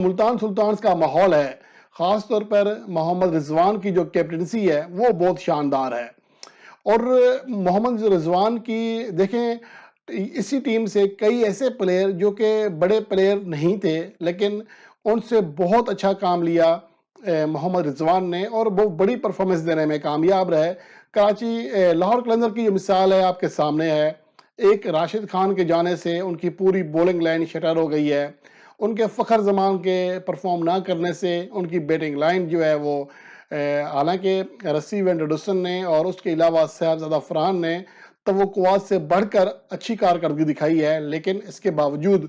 ملتان سلطانز کا ماحول ہے، خاص طور پر محمد رضوان کی جو کیپٹنسی ہے وہ بہت شاندار ہے۔ اور محمد رضوان کی دیکھیں، اسی ٹیم سے کئی ایسے پلیئر جو کہ بڑے پلیئر نہیں تھے لیکن ان سے بہت اچھا کام لیا محمد رضوان نے، اور وہ بڑی پرفارمنس دینے میں کامیاب رہے۔ کراچی لاہور قلندر کی جو مثال ہے آپ کے سامنے ہے، ایک راشد خان کے جانے سے ان کی پوری بولنگ لائن شٹر ہو گئی ہے، ان کے فخر زمان کے پرفارم نہ کرنے سے ان کی بیٹنگ لائن جو ہے وہ حالانکہ رسی وینڈرڈسن نے اور اس کے علاوہ صاحبزادہ فرحان نے توقعات سے بڑھ کر اچھی کارکردگی دکھائی ہے، لیکن اس کے باوجود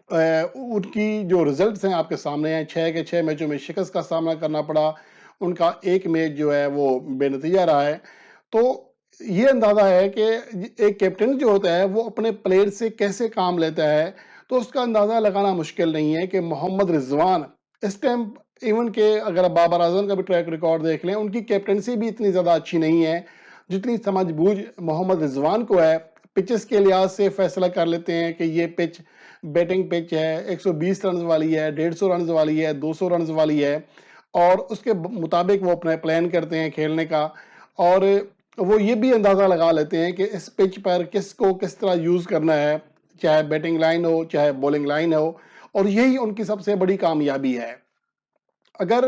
ان کی جو ریزلٹس ہیں آپ کے سامنے ہیں، 6 کے 6 میچوں میں شکست کا سامنا کرنا پڑا، ان کا ایک میچ جو ہے وہ بے نتیجہ رہا ہے۔ تو یہ اندازہ ہے کہ ایک کیپٹن جو ہوتا ہے وہ اپنے پلیئر سے کیسے کام لیتا ہے، تو اس کا اندازہ لگانا مشکل نہیں ہے کہ محمد رضوان اس ٹائم ایون کہ اگر آپ بابر اعظم کا بھی ٹریک ریکارڈ دیکھ لیں، ان کی کیپٹنسی بھی اتنی زیادہ اچھی نہیں ہے جتنی سمجھ بوجھ محمد رضوان کو ہے۔ پچز کے لحاظ سے فیصلہ کر لیتے ہیں کہ یہ پچ بیٹنگ پچ ہے، 120 رنز والی ہے، 150 رنز والی ہے، 200 رنز والی ہے، اور اس کے مطابق وہ اپنے پلان کرتے ہیں کھیلنے کا، اور وہ یہ بھی اندازہ لگا لیتے ہیں کہ اس پچ پر کس کو کس طرح یوز کرنا ہے، چاہے بیٹنگ لائن ہو چاہے بولنگ لائن ہو، اور یہی ان کی سب سے بڑی کامیابی ہے۔ اگر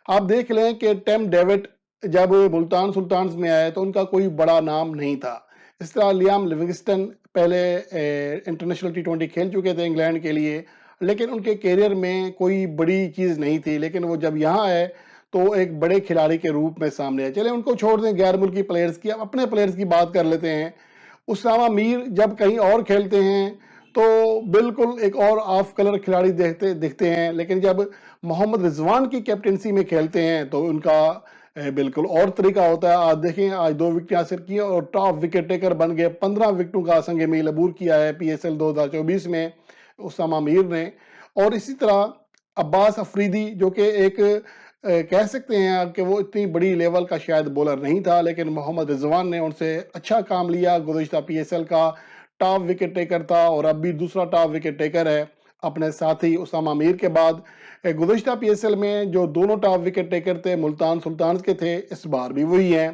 آپ دیکھ لیں کہ ٹیم ڈیوڈ جب ملتان سلطانز میں آئے تو ان کا کوئی بڑا نام نہیں تھا، اس طرح لیام لیونگسٹن پہلے انٹرنیشنل T20 کھیل چکے تھے انگلینڈ کے لیے، لیکن ان کے کیریئر میں کوئی بڑی چیز نہیں تھی، لیکن وہ جب یہاں آئے تو ایک بڑے کھلاڑی کے روپ میں سامنے آئے۔ چلیں ان کو چھوڑ دیں غیر ملکی پلیئرز کی، اب اپنے پلیئرز کی بات کر لیتے ہیں۔ اسامہ میر جب کہیں اور کھیلتے ہیں تو بالکل ایک اور آف کلر کھلاڑی دکھتے ہیں، لیکن جب محمد رضوان کی کیپٹنسی میں کھیلتے ہیں تو ان کا بالکل اور طریقہ ہوتا ہے۔ آج دیکھیں، آج 2 وکٹیں حاصل کی اور ٹاپ وکٹ ٹیکر بن گئے، 15 وکٹوں کا سنگ میل عبور کیا ہے PSL 2024 میں اسامہ میر نے۔ اور اسی طرح عباس افریدی جو کہ ایک کہہ سکتے ہیں کہ وہ اتنی بڑی لیول کا شاید بولر نہیں تھا، لیکن محمد رضوان نے ان سے اچھا کام لیا، گزشتہ PSL کا ٹاپ وکٹ ٹیکر تھا اور اب بھی دوسرا ٹاپ وکٹ ٹیکر ہے اپنے ساتھی اسامہ میر کے بعد۔ گزشتہ PSL میں جو دونوں ٹاپ وکٹ ٹیکر تھے ملتان سلطانز کے تھے، اس بار بھی وہی ہیں۔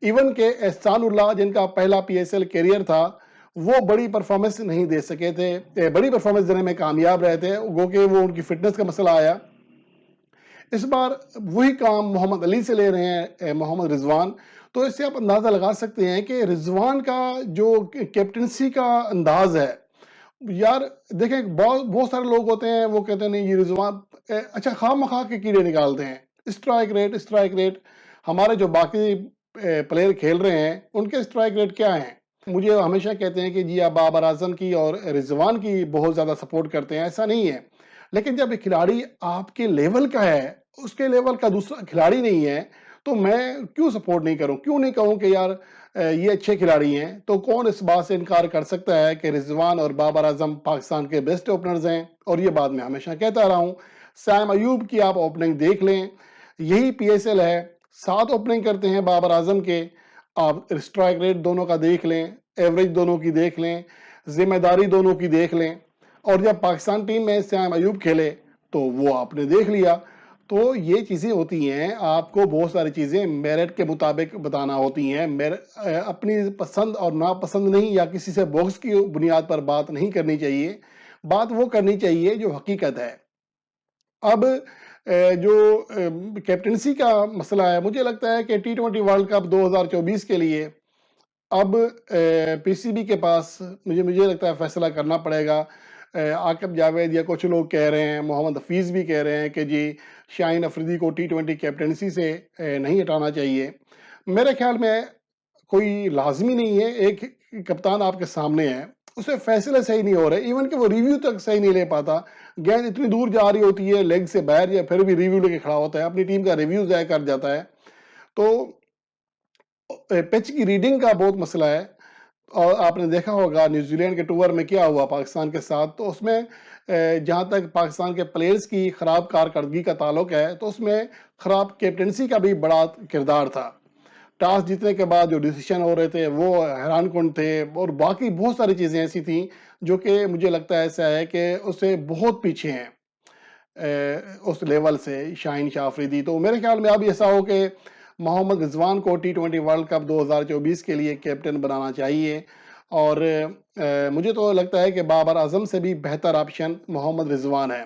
ایون کہ احسان اللہ جن کا پہلا PSL کیریئر تھا وہ بڑی پرفارمنس نہیں دے سکے تھے، بڑی پرفارمنس دینے میں کامیاب رہے تھے، گو کہ وہ ان کی فٹنس کا مسئلہ آیا۔ اس بار وہی کام محمد علی سے لے رہے ہیں محمد رضوان، تو اس سے آپ اندازہ لگا سکتے ہیں کہ رضوان کا جو کیپٹنسی کا انداز ہے، یار دیکھیں بہت سارے لوگ ہوتے ہیں وہ کہتے ہیں نہیں یہ رضوان اچھا خواہ مخواہ کے کیڑے نکالتے ہیں، اسٹرائک ریٹ ہمارے جو باقی پلیئر کھیل رہے ہیں ان کے اسٹرائک ریٹ کیا ہیں؟ مجھے ہمیشہ کہتے ہیں کہ جی آپ بابر اعظم کی اور رضوان کی بہت زیادہ سپورٹ کرتے ہیں، ایسا نہیں ہے، لیکن جب ایک کھلاڑی آپ کے لیول کا ہے، اس کے لیول کا دوسرا کھلاڑی نہیں ہے، تو میں کیوں سپورٹ نہیں کروں، کیوں نہیں کہوں کہ یار یہ اچھے کھلاڑی ہیں؟ تو کون اس بات سے انکار کر سکتا ہے کہ رضوان اور بابر اعظم پاکستان کے بیسٹ اوپنرز ہیں؟ اور یہ بات میں ہمیشہ کہتا رہا ہوں۔ سیم ایوب کی آپ اوپننگ دیکھ لیں، یہی PSL ہے، 7 اوپننگ کرتے ہیں بابر اعظم کے، آپ اسٹرائک ریٹ دونوں کا دیکھ لیں، ایوریج دونوں کی دیکھ لیں، ذمہ داری دونوں کی دیکھ لیں، اور جب پاکستان ٹیم میں سیم ایوب کھیلے تو وہ آپ نے دیکھ لیا۔ تو یہ چیزیں ہوتی ہیں، آپ کو بہت ساری چیزیں میرٹ کے مطابق بتانا ہوتی ہیں، اپنی پسند اور ناپسند نہیں، یا کسی سے بوکس کی بنیاد پر بات نہیں کرنی چاہیے، بات وہ کرنی چاہیے جو حقیقت ہے۔ اب جو کیپٹنسی کا مسئلہ ہے، مجھے لگتا ہے کہ T20 ورلڈ کپ 2024 کے لیے اب PCB کے پاس مجھے لگتا ہے فیصلہ کرنا پڑے گا۔ عاقب جاوید یا کچھ لوگ کہہ رہے ہیں، محمد حفیظ بھی کہہ رہے ہیں کہ جی شاہین افریدی کو T20 کیپٹنسی سے نہیں ہٹانا چاہیے۔ میرے خیال میں کوئی لازمی نہیں ہے، ایک کپتان آپ کے سامنے ہے، اسے فیصلے صحیح نہیں ہو رہے، ایون کہ وہ ریویو تک صحیح نہیں لے پاتا، گیند اتنی دور جا رہی ہوتی ہے لیگ سے باہر، یا پھر بھی ریویو لے کے کھڑا ہوتا ہے، اپنی ٹیم کا ریویو ضائع کر جاتا ہے۔ تو پچ کی ریڈنگ کا بہت مسئلہ ہے، اور آپ نے دیکھا ہوگا نیوزی لینڈ کے ٹور میں کیا ہوا پاکستان کے ساتھ، تو اس میں جہاں تک پاکستان کے پلیئرز کی خراب کارکردگی کا تعلق ہے تو اس میں خراب کیپٹنسی کا بھی بڑا کردار تھا۔ ٹاس جیتنے کے بعد جو ڈیسیشن ہو رہے تھے وہ حیران کن تھے، اور باقی بہت ساری چیزیں ایسی تھیں جو کہ مجھے لگتا ہے ایسا ہے کہ اس سے بہت پیچھے ہیں۔ اس لیول سے شاہین شاہ آفریدی. تو میرے خیال میں اب ایسا ہو کہ محمد رضوان کو T20 ورلڈ کپ 2024 کے لیے کیپٹن بنانا چاہیے. اور مجھے تو لگتا ہے کہ بابر اعظم سے بھی بہتر آپشن محمد رضوان ہے.